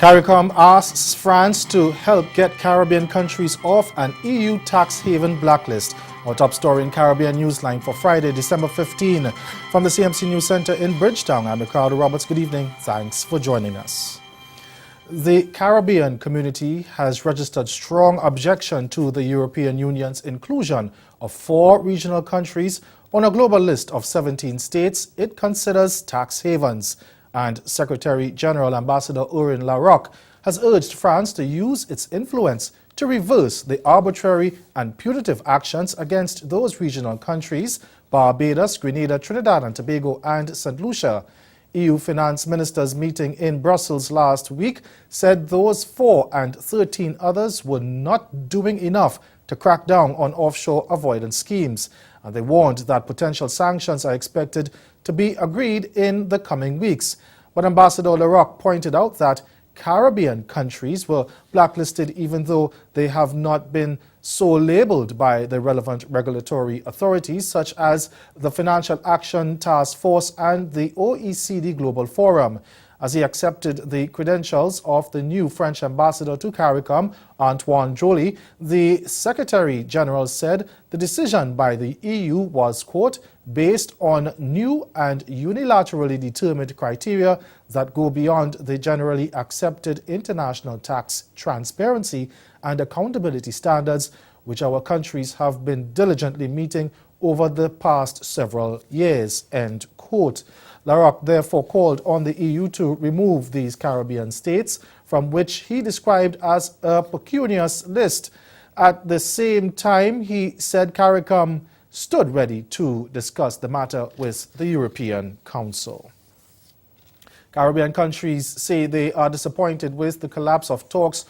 CARICOM asks France to help get Caribbean countries off an EU tax haven blacklist. Our top story in Caribbean Newsline for Friday, December 15. From the CMC News Center in Bridgetown, I'm Ricardo Roberts. Good evening. Thanks for joining us. The Caribbean community has registered strong objection to the European Union's inclusion of 4 regional countries on a global list of 17 states it considers tax havens. And Secretary General Ambassador Orin Larocque has urged France to use its influence to reverse the arbitrary and punitive actions against those regional countries, Barbados, Grenada, Trinidad and Tobago and St. Lucia. EU finance ministers meeting in Brussels last week said those 4 and 13 others were not doing enough to crack down on offshore avoidance schemes. And they warned that potential sanctions are expected to be agreed in the coming weeks. But Ambassador Larocque pointed out that Caribbean countries were blacklisted even though they have not been so labeled by the relevant regulatory authorities such as the Financial Action Task Force and the OECD Global Forum. As he accepted the credentials of the new French ambassador to CARICOM, Antoine Joly, the Secretary General said the decision by the EU was, quote, based on new and unilaterally determined criteria that go beyond the generally accepted international tax transparency and accountability standards which our countries have been diligently meeting over the past several years, end quote. Larocque therefore called on the EU to remove these Caribbean states, from which he described as a pecunious list. At the same time, he said CARICOM stood ready to discuss the matter with the European Council. Caribbean countries say they are disappointed with the collapse of talks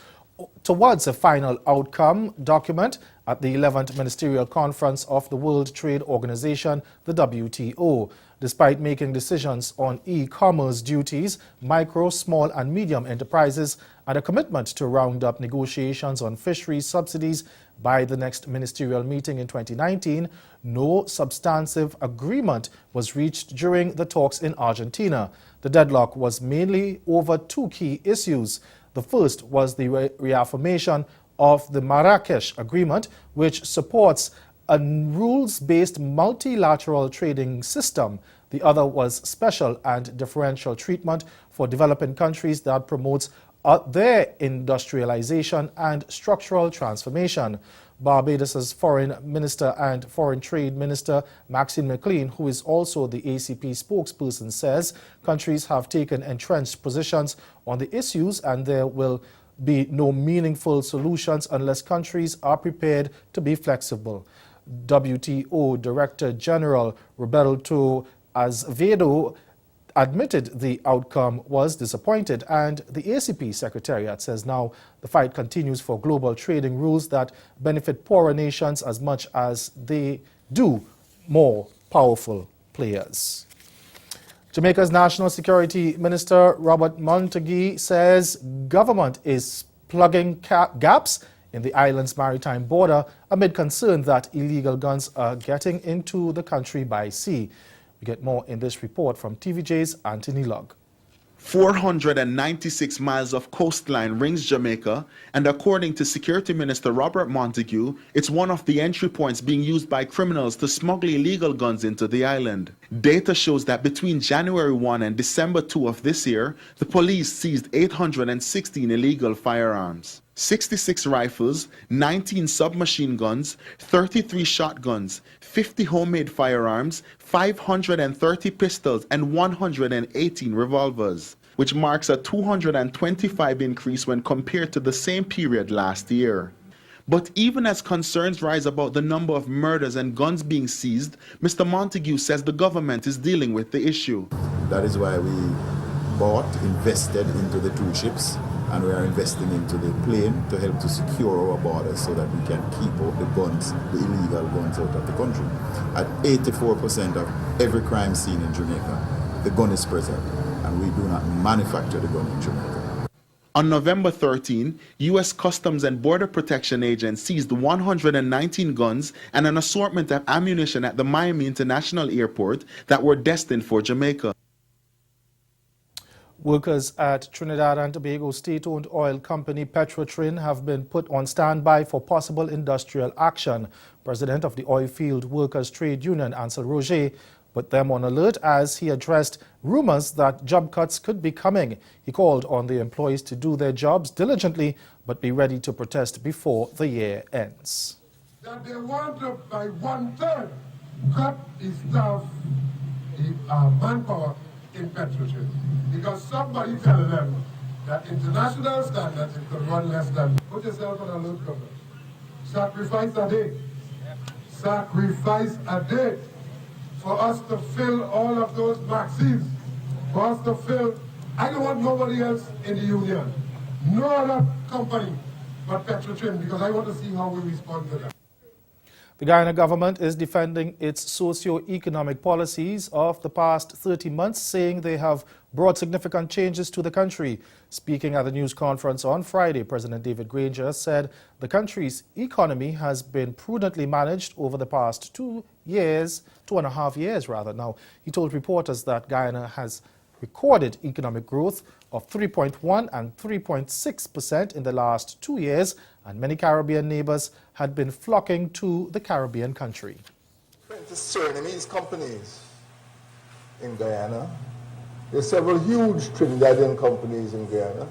towards a final outcome document at the 11th Ministerial Conference of the World Trade Organization, the WTO. Despite making decisions on e-commerce duties, micro, small and medium enterprises, and a commitment to round up negotiations on fisheries subsidies by the next ministerial meeting in 2019, no substantive agreement was reached during the talks in Argentina. The deadlock was mainly over 2 key issues. The first was the reaffirmation of the Marrakesh Agreement, which supports a rules-based multilateral trading system. The other was special and differential treatment for developing countries that promotes their industrialization and structural transformation. Barbados's Foreign Minister and Foreign Trade Minister Maxine McLean, who is also the ACP spokesperson, says countries have taken entrenched positions on the issues and there will be no meaningful solutions unless countries are prepared to be flexible. WTO Director General Roberto Azevedo admitted the outcome was disappointed, and the ACP Secretariat says now the fight continues for global trading rules that benefit poorer nations as much as they do more powerful players. Jamaica's National Security Minister Robert Montague says government is plugging gaps in the island's maritime border amid concern that illegal guns are getting into the country by sea. We get more in this report from TVJ's Anthony Lugg. 496 miles of coastline rings Jamaica, and according to Security Minister Robert Montague, it's one of the entry points being used by criminals to smuggle illegal guns into the island. Data shows that between January 1 and December 2 of this year, the police seized 816 illegal firearms. 66 rifles, 19 submachine guns, 33 shotguns, 50 homemade firearms, 530 pistols, and 118 revolvers, which marks a 225 increase when compared to the same period last year. But even as concerns rise about the number of murders and guns being seized, Mr. Montague says the government is dealing with the issue. That is why we invested into the 2 ships, and we are investing into the plane to help to secure our borders so that we can keep out the guns, the illegal guns out of the country. At 84% of every crime scene in Jamaica, the gun is present, and we do not manufacture the gun in Jamaica. On November 13, U.S. Customs and Border Protection agents seized 119 guns and an assortment of ammunition at the Miami International Airport that were destined for Jamaica. Workers at Trinidad and Tobago state-owned oil company Petrotrin have been put on standby for possible industrial action. President of the Oilfield Workers Trade Union, Ansel Roger, put them on alert as he addressed rumors that job cuts could be coming. He called on the employees to do their jobs diligently but be ready to protest before the year ends. That they want to, by 1/3, cut the staff, the manpower in Petrotrin, because somebody tell them that international standards it could run less than. Put yourself on a load cover. Sacrifice a day. Sacrifice a day for us to fill all of those vaccines. For us to fill. I don't want nobody else in the union. No other company but Petrotrin, because I want to see how we respond to that. The Guyana government is defending its socio-economic policies of the past 30 months, saying they have brought significant changes to the country. Speaking at the news conference on Friday, President David Granger said the country's economy has been prudently managed over the past 2.5 years rather. Now, he told reporters that Guyana has recorded economic growth of 3.1 and 3.6% in the last 2 years, and many Caribbean neighbors had been flocking to the Caribbean country. Surinamese companies in Guyana. There's several huge Trinidadian companies in Guyana.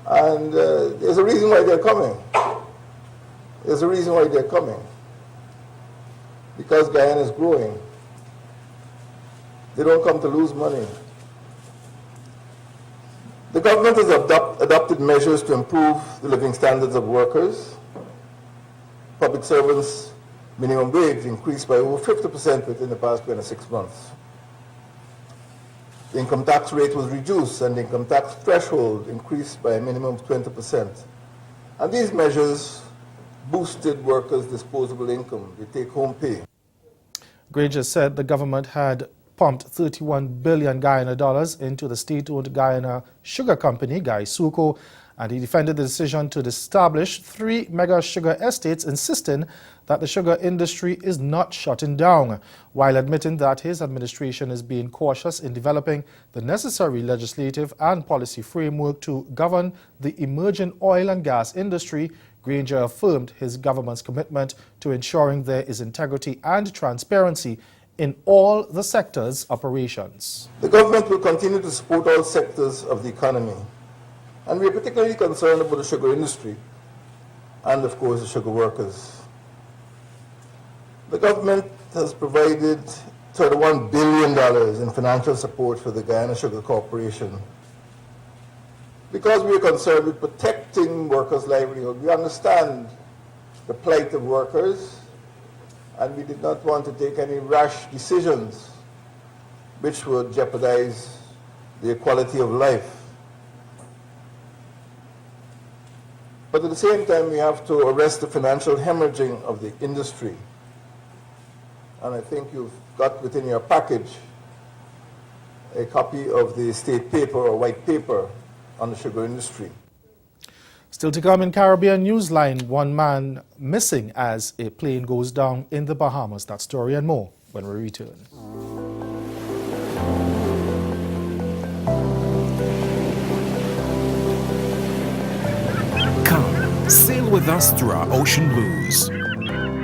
And there's a reason why they're coming. There's a reason why they're coming. Because Guyana is growing. They don't come to lose money. The government has adopted measures to improve the living standards of workers. Public servants' minimum wage increased by over 50% within the past 26 months. The income tax rate was reduced and the income tax threshold increased by a minimum of 20%. And these measures boosted workers' disposable income, the take-home pay. Granger said the government had pumped 31 billion Guyana dollars into the state-owned Guyana Sugar Company, GuySuco, and he defended the decision to establish 3 mega sugar estates, insisting that the sugar industry is not shutting down, while admitting that his administration is being cautious in developing the necessary legislative and policy framework to govern the emerging oil and gas industry. Granger affirmed his government's commitment to ensuring there is integrity and transparency in all the sector's operations. The government will continue to support all sectors of the economy, and we are particularly concerned about the sugar industry and, of course, the sugar workers. The government has provided $31 billion in financial support for the Guyana Sugar Corporation. Because we are concerned with protecting workers' livelihood, we understand the plight of workers, and we did not want to take any rash decisions which would jeopardize their quality of life. But at the same time, we have to arrest the financial hemorrhaging of the industry. And I think you've got within your package a copy of the state paper or white paper on the sugar industry. Still to come in Caribbean Newsline, one man missing as a plane goes down in the Bahamas. That story and more when we return. Come, sail with us through our ocean blues,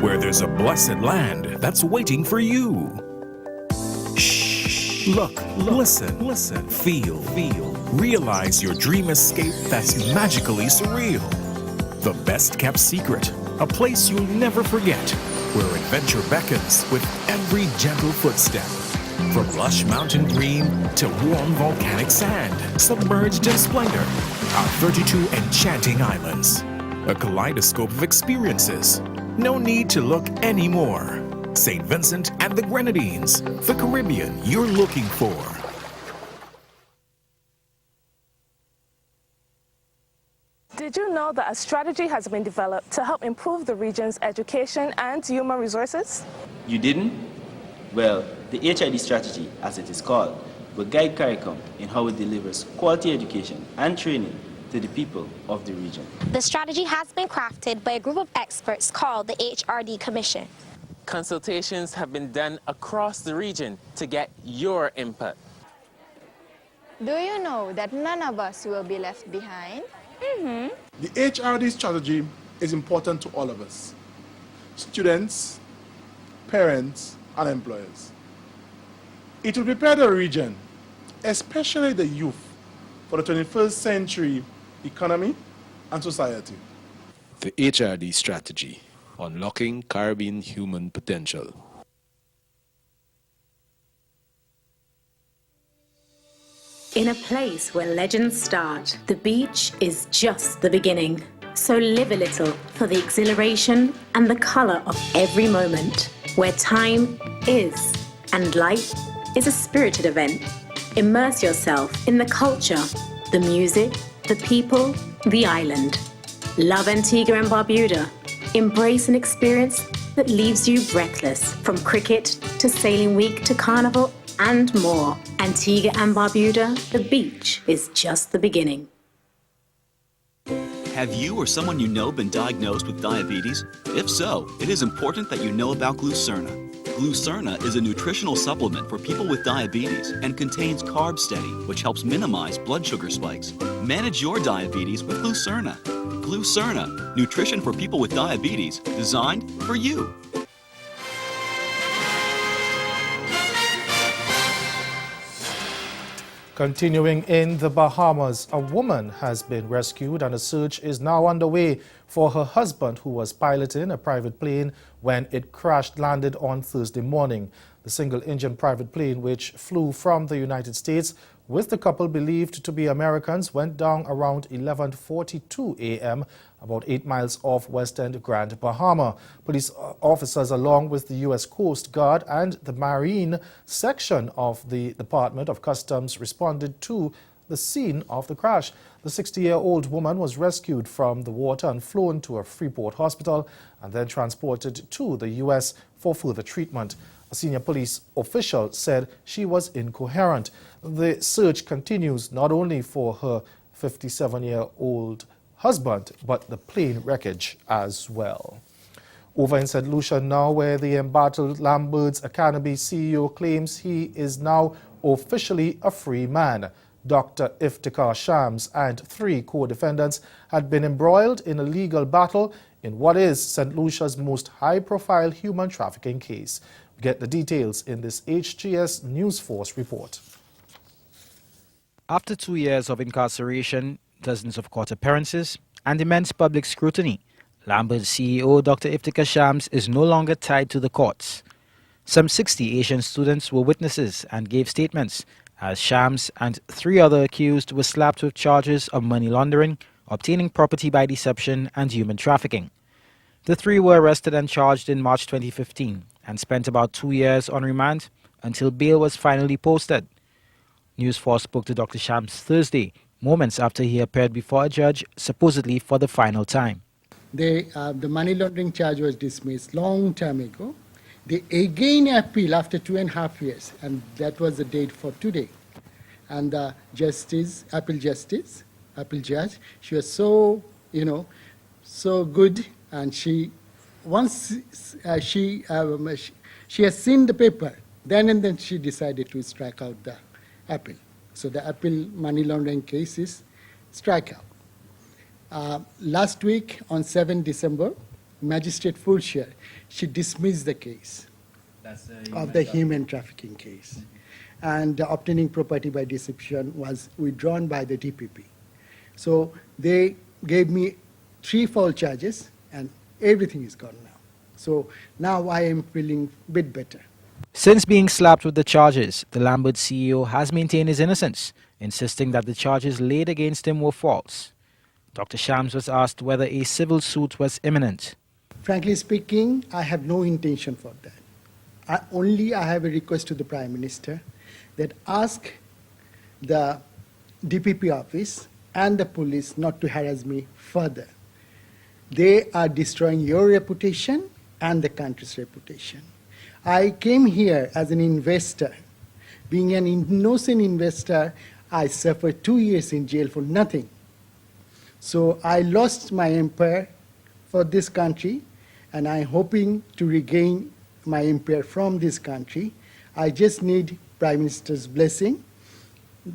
where there's a blessed land that's waiting for you. Shh, look, listen, feel. Realize your dream escape that's magically surreal. The best kept secret, a place you'll never forget, where adventure beckons with every gentle footstep. From lush mountain green to warm volcanic sand, submerged in splendor, our 32 enchanting islands. A kaleidoscope of experiences. No need to look anymore. St. Vincent and the Grenadines, the Caribbean you're looking for. Did you know that a strategy has been developed to help improve the region's education and human resources? You didn't? Well, the HID strategy, as it is called, will guide CARICOM in how it delivers quality education and training to the people of the region. The strategy has been crafted by a group of experts called the HRD Commission. Consultations have been done across the region to get your input. Do you know that none of us will be left behind? The HRD strategy is important to all of us, students, parents, and employers. It will prepare the region, especially the youth, for the 21st century economy and society. The HRD strategy, unlocking Caribbean human potential. In a place where legends start, the beach is just the beginning. So live a little for the exhilaration and the color of every moment, where time is and life is a spirited event. Immerse yourself in the culture, the music, the people, the island. Love Antigua and Barbuda. Embrace an experience that leaves you breathless, from cricket to sailing week to carnival and more. Antigua and Barbuda, the beach is just the beginning. Have you or someone you know been diagnosed with diabetes? If so, it is important that you know about Glucerna. Glucerna is a nutritional supplement for people with diabetes and contains Carb Steady, which helps minimize blood sugar spikes. Manage your diabetes with Glucerna. Glucerna, nutrition for people with diabetes, designed for you. Continuing in the Bahamas, a woman has been rescued and a search is now underway for her husband, who was piloting a private plane when it landed on Thursday morning. The single-engine private plane, which flew from the United States with the couple believed to be Americans, went down around 11:42 a.m. about 8 miles off West End, Grand Bahama. Police officers, along with the U.S. Coast Guard and the Marine section of the Department of Customs, responded to the scene of the crash. The 60-year-old woman was rescued from the water and flown to a Freeport hospital and then transported to the U.S. for further treatment. A senior police official said she was incoherent. The search continues not only for her 57-year-old husband, but the plane wreckage as well. Over in St. Lucia now, where the embattled Lambert's Academy CEO claims he is now officially a free man. Dr. Iftikhar Shams and 3 co-defendants had been embroiled in a legal battle in what is St. Lucia's most high-profile human trafficking case. We get the details in this HGS News Force report. After 2 years of incarceration, dozens of court appearances, and immense public scrutiny, Lambert's CEO Dr. Iftikhar Shams is no longer tied to the courts. Some 60 Asian students were witnesses and gave statements, as Shams and 3 other accused were slapped with charges of money laundering, obtaining property by deception, and human trafficking. The 3 were arrested and charged in March 2015 and spent about 2 years on remand until bail was finally posted. News 4 spoke to Dr. Shams Thursday, moments after he appeared before a judge, supposedly for the final time. The money laundering charge was dismissed long time ago. They again appeal after 2.5 years, and that was the date for today. And the appeal judge, she was so, so good, and she has seen the paper, then she decided to strike out the appeal. So the appeal money laundering case is strike out. Last week on 7 December, Magistrate Fulcher, she dismissed the case of the human trafficking case. And obtaining property by deception was withdrawn by the DPP. So they gave me 3 false charges and everything is gone now. So now I am feeling a bit better. Since being slapped with the charges, the Lambert CEO has maintained his innocence, insisting that the charges laid against him were false. Dr. Shams was asked whether a civil suit was imminent. Frankly speaking, I have no intention for that. I have a request to the Prime Minister that ask the DPP office and the police not to harass me further. They are destroying your reputation and the country's reputation. I came here as an investor. Being an innocent investor, I suffered 2 years in jail for nothing. So I lost my empire for this country, and I'm hoping to regain my empire from this country. I just need Prime Minister's blessing,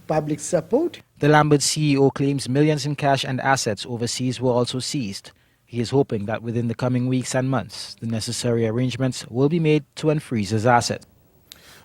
public support. The Lambert CEO claims millions in cash and assets overseas were also seized. He is hoping that within the coming weeks and months, the necessary arrangements will be made to unfreeze his assets.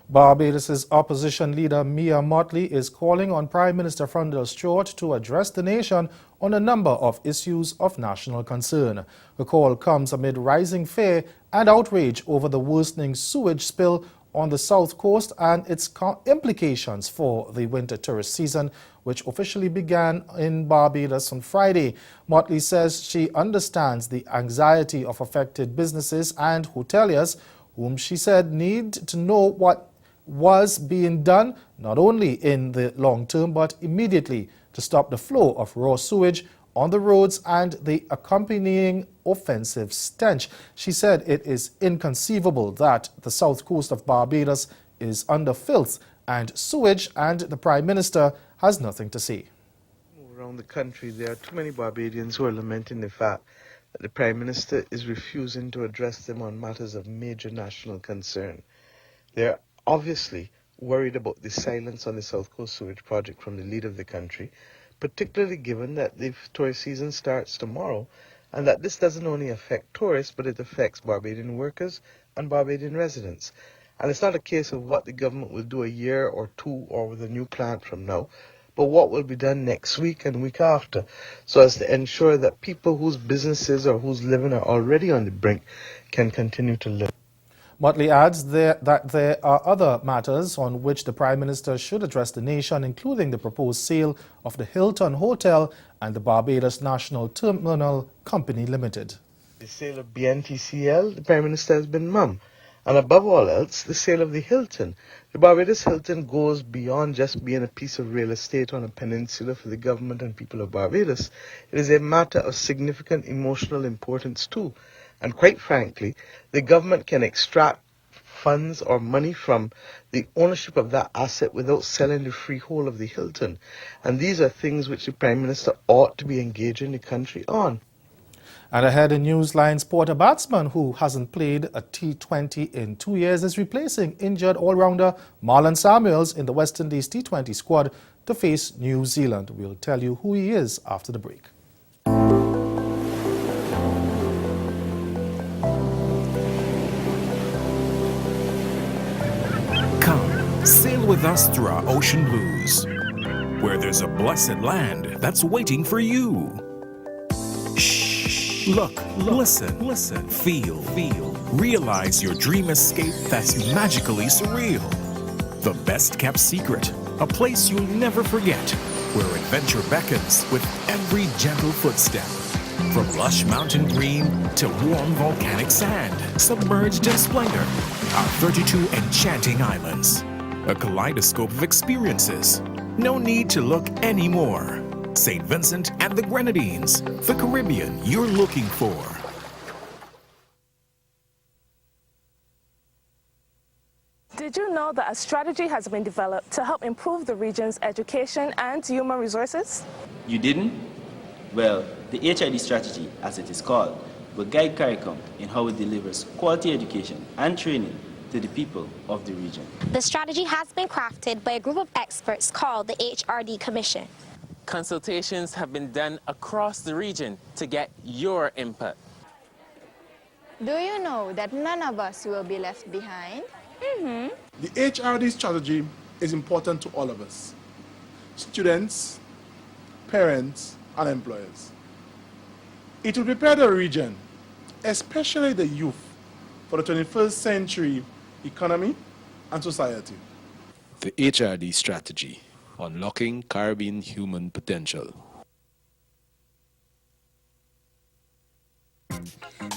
Barbados' opposition leader Mia Mottley is calling on Prime Minister Frundle Stewart to address the nation on a number of issues of national concern. The call comes amid rising fear and outrage over the worsening sewage spill on the south coast and its implications for the winter tourist season, which officially began in Barbados on Friday. Mottley says she understands the anxiety of affected businesses and hoteliers, whom she said need to know what was being done, not only in the long term, but immediately to stop the flow of raw sewage on the roads and the accompanying offensive stench. She said it is inconceivable that the south coast of Barbados is under filth and sewage, and the Prime Minister has nothing to say. Around the country, there are too many Barbadians who are lamenting the fact that the Prime Minister is refusing to address them on matters of major national concern. They're obviously worried about the silence on the South Coast Sewage Project from the leader of the country, particularly given that the tourist season starts tomorrow, and that this doesn't only affect tourists, but it affects Barbadian workers and Barbadian residents. And it's not a case of what the government will do a year or two or with a new plant from now, but what will be done next week and week after, so as to ensure that people whose businesses or whose living are already on the brink can continue to live. Mottley adds that there are other matters on which the Prime Minister should address the nation, including the proposed sale of the Hilton Hotel and the Barbados National Terminal Company Limited. The sale of BNTCL, the Prime Minister has been mum. And above all else, the sale of the Hilton. The Barbados Hilton goes beyond just being a piece of real estate on a peninsula for the government and people of Barbados. It is a matter of significant emotional importance too. And quite frankly, the government can extract funds or money from the ownership of that asset without selling the freehold of the Hilton. And these are things which the Prime Minister ought to be engaging the country on. And ahead in Newsline's Porter batsman who hasn't played a T20 in 2 years is replacing injured all-rounder Marlon Samuels in the West Indies T20 squad to face New Zealand. We'll tell you who he is after the break. Sail with us through our ocean blues, where there's a blessed land that's waiting for you. Shh. Look, listen, feel. Realize your dream escape that's magically surreal. The best kept secret, a place you'll never forget, where adventure beckons with every gentle footstep. From lush mountain green to warm volcanic sand, submerged in splendor, our 32 enchanting islands. A kaleidoscope of experiences. No need to look anymore. St. Vincent and the Grenadines, the Caribbean you're looking for. Did you know that a strategy has been developed to help improve the region's education and human resources? You didn't? Well, the HID strategy, as it is called, will guide CARICOM in how it delivers quality education and training to the people of the region. The strategy has been crafted by a group of experts called the HRD Commission. Consultations have been done across the region to get your input. Do you know that none of us will be left behind? The HRD strategy is important to all of us, students, parents, and employers. It will prepare the region, especially the youth, for the 21st century economy and society. The HRD strategy, unlocking Caribbean human potential.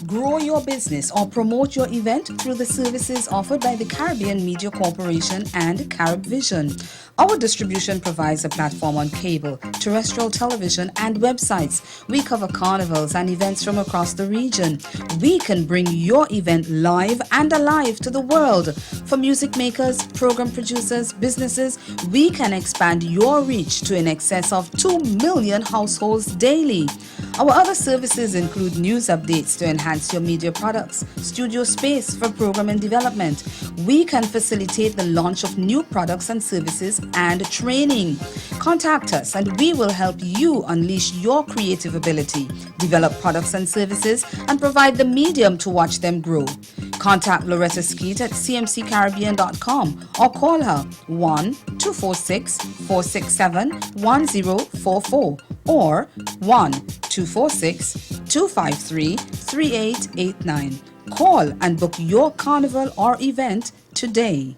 Grow your business or promote your event through the services offered by the Caribbean Media Corporation and CaribVision. Our distribution provides a platform on cable, terrestrial television, and websites. We cover carnivals and events from across the region. We can bring your event live and alive to the world. For music makers, program producers, businesses, we can expand your reach to in excess of 2 million households daily. Our other services include news updates to enhance your media products, studio space for program and development. We can facilitate the launch of new products and services and training. Contact us and we will help you unleash your creative ability, develop products and services, and provide the medium to watch them grow. Contact Loretta Skeet at cmccaribbean.com or call her 1-246-467-1044 or 1-246-253-3889. Call and book your carnival or event today.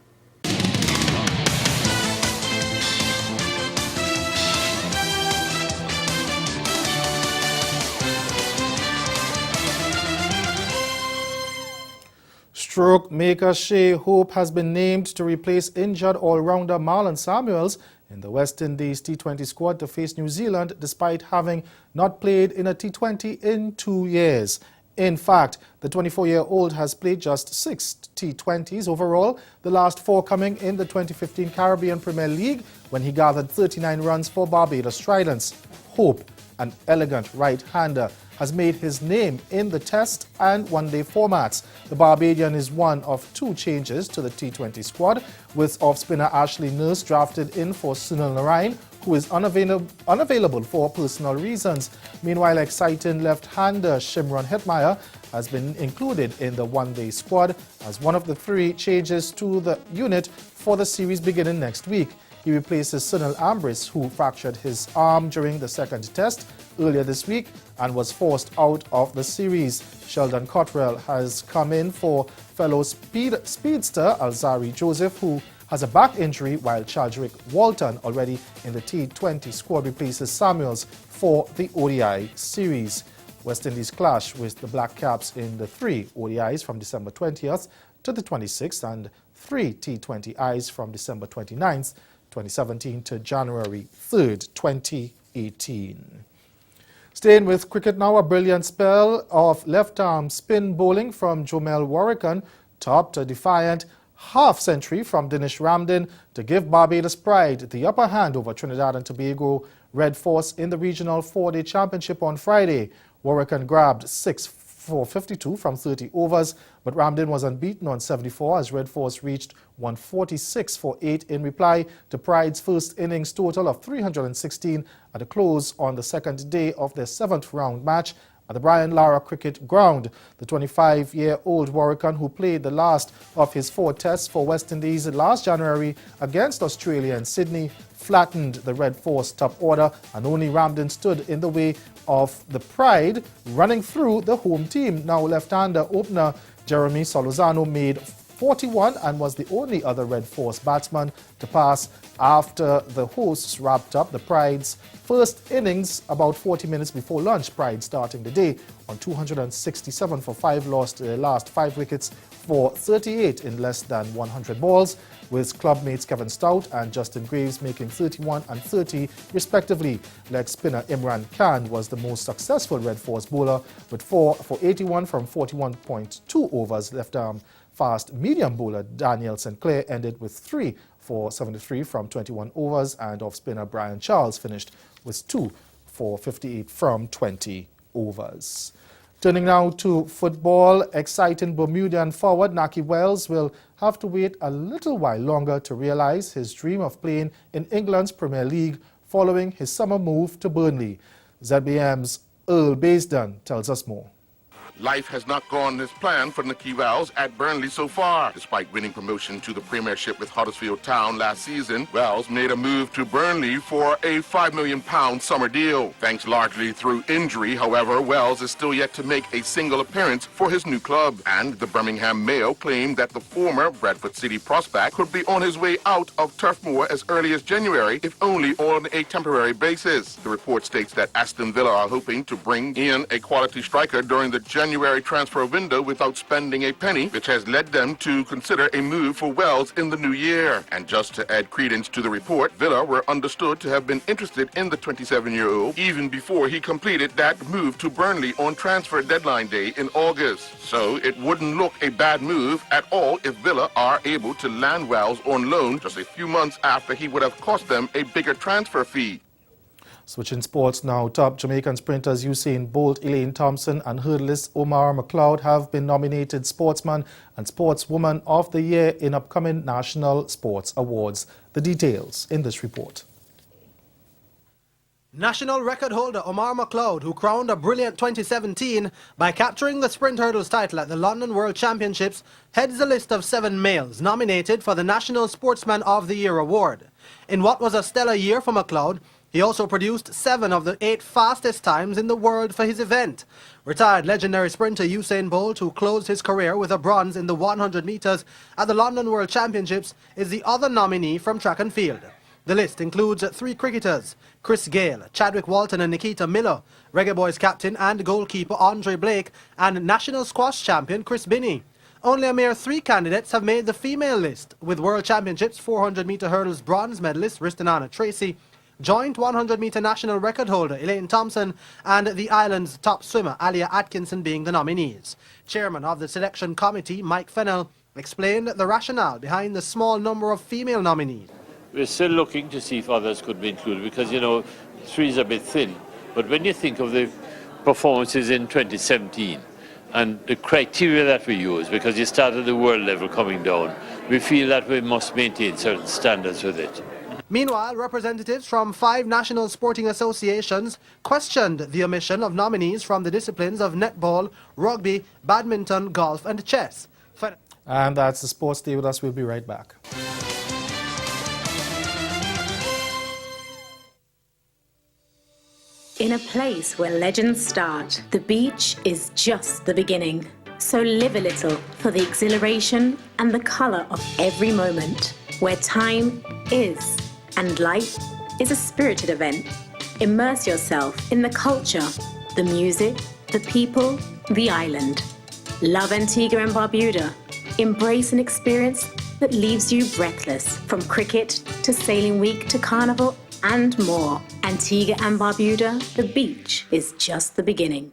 Stroke maker Shea Hope has been named to replace injured all-rounder Marlon Samuels in the West Indies T20 squad to face New Zealand despite having not played in a T20 in 2 years. In fact, the 24-year-old has played just 6 T20s overall, the last 4 coming in the 2015 Caribbean Premier League when he gathered 39 runs for Barbados Tridents. Hope, an elegant right-hander, has made his name in the Test and One-Day formats. The Barbadian is one of 2 changes to the T20 squad, with off-spinner Ashley Nurse drafted in for Sunil Narain, who is unavailable for personal reasons. Meanwhile, exciting left-hander Shimron Hetmeyer has been included in the One-Day squad as one of the 3 changes to the unit for the series beginning next week. He replaces Sunil Ambris, who fractured his arm during the second test earlier this week and was forced out of the series. Sheldon Cottrell has come in for fellow speedster Alzari Joseph, who has a back injury, while Chadrick Walton, already in the T20 squad, replaces Samuels for the ODI series. West Indies clash with the Black Caps in the 3 ODIs from December 20th to the 26th and 3 T20Is from December 29th, 2017 to January 3rd, 2018. Staying with cricket now, a brilliant spell of left-arm spin bowling from Jomel Warrican topped a defiant half-century from Dinesh Ramdin to give Barbados Pride the upper hand over Trinidad and Tobago Red Force in the regional 4-day championship on Friday. Warrican grabbed 6 for 52 from 30 overs, but Ramdin was unbeaten on 74 as Red Force reached 146 for 8 in reply to Pride's first innings total of 316 at the close on the second day of their 7th round match at the Brian Lara Cricket Ground. The 25-year-old Warrican, who played the last of his 4 tests for West Indies last January against Australia and Sydney, flattened the Red Force top order, and only Ramdin stood in the way of the Pride running through the home team. Now left-hander opener Jeremy Solorzano made 41 and was the only other Red Force batsman to pass after the hosts wrapped up the Pride's first innings about 40 minutes before lunch. Pride starting the day on 267 for 5, lost their last 5 wickets for 38 in less than 100 balls, with club mates Kevin Stout and Justin Graves making 31 and 30 respectively. Leg spinner Imran Khan was the most successful Red Force bowler with 4 for 81 from 41.2 overs. Left-arm fast medium bowler Daniel St. Clair ended with 3 for 73 from 21 overs, and off-spinner Brian Charles finished with 2 for 58 from 20 overs. Turning now to football, exciting Bermudian forward Nahki Wells will have to wait a little while longer to realize his dream of playing in England's Premier League following his summer move to Burnley. ZBM's Earl Baisden tells us more. Life has not gone as planned for Nahki Wells at Burnley so far. Despite winning promotion to the Premiership with Huddersfield Town last season, Wells made a move to Burnley for a £5 million summer deal. Thanks largely through injury, however, Wells is still yet to make a single appearance for his new club. And the Birmingham Mail claimed that the former Bradford City prospect could be on his way out of Turf Moor as early as January, if only on a temporary basis. The report states that Aston Villa are hoping to bring in a quality striker during the January January transfer window without spending a penny, which has led them to consider a move for Wells in the new year. And just to add credence to the report, Villa were understood to have been interested in the 27-year-old even before he completed that move to Burnley on transfer deadline day in August. So it wouldn't look a bad move at all if Villa are able to land Wells on loan just a few months after he would have cost them a bigger transfer fee. Switching sports now, top Jamaican sprinters Usain Bolt, Elaine Thompson and hurdlist Omar McLeod have been nominated Sportsman and Sportswoman of the Year in upcoming National Sports Awards. The details in this report. National record holder Omar McLeod, who crowned a brilliant 2017 by capturing the sprint hurdles title at the London World Championships, heads the list of 7 males nominated for the National Sportsman of the Year award. In what was a stellar year for McLeod, he also produced 7 of the 8 fastest times in the world for his event. Retired legendary sprinter Usain Bolt, who closed his career with a bronze in the 100 meters at the London World Championships, is the other nominee from track and field. The list includes 3 cricketers, Chris Gayle, Chadwick Walton and Nikita Miller, Reggae Boys captain and goalkeeper Andre Blake, and national squash champion Chris Binney. Only a mere 3 candidates have made the female list, with World Championships 400-meter hurdles bronze medalist Ristonana Tracy, joint 100-meter national record holder Elaine Thompson, and the island's top swimmer Alia Atkinson being the nominees. Chairman of the selection committee, Mike Fennell, explained the rationale behind the small number of female nominees. We're still looking to see if others could be included because, you know, 3 is a bit thin. But when you think of the performances in 2017 and the criteria that we use, because you started the world level coming down, we feel that we must maintain certain standards with it. Meanwhile, representatives from 5 national sporting associations questioned the omission of nominees from the disciplines of netball, rugby, badminton, golf and chess. And that's the sports. Stay with us. We'll be right back. In a place where legends start, the beach is just the beginning. So live a little for the exhilaration and the color of every moment, where time is and life is a spirited event. Immerse yourself in the culture, the music, the people, the island. Love Antigua and Barbuda. Embrace an experience that leaves you breathless, from cricket to sailing week to carnival and more. Antigua and Barbuda, the beach is just the beginning.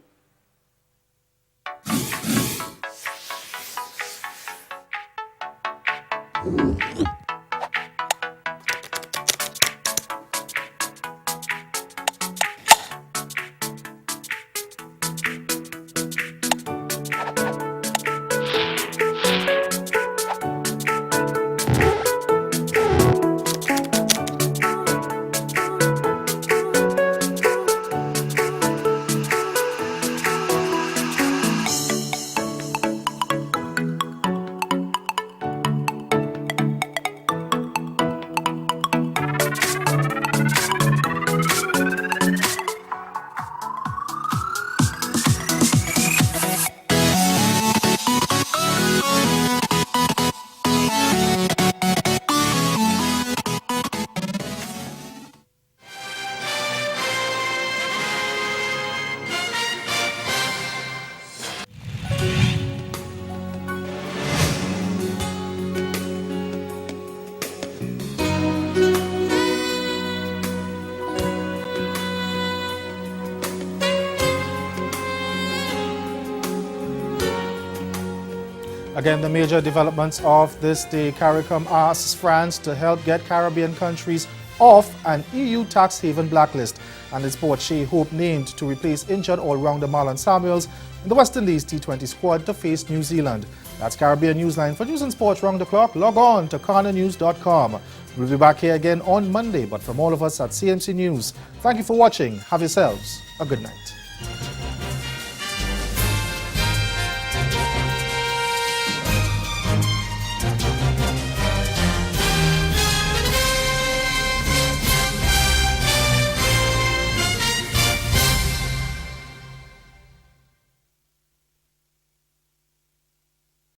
Again, the major developments of this day. CARICOM asks France to help get Caribbean countries off an EU tax haven blacklist. And in sport, Shea Hope named to replace injured all-rounder Marlon Samuels in the West Indies T20 squad to face New Zealand. That's Caribbean Newsline. For news and sports round the clock, log on to CarnaNews.com. We'll be back here again on Monday, but from all of us at CMC News, thank you for watching. Have yourselves a good night.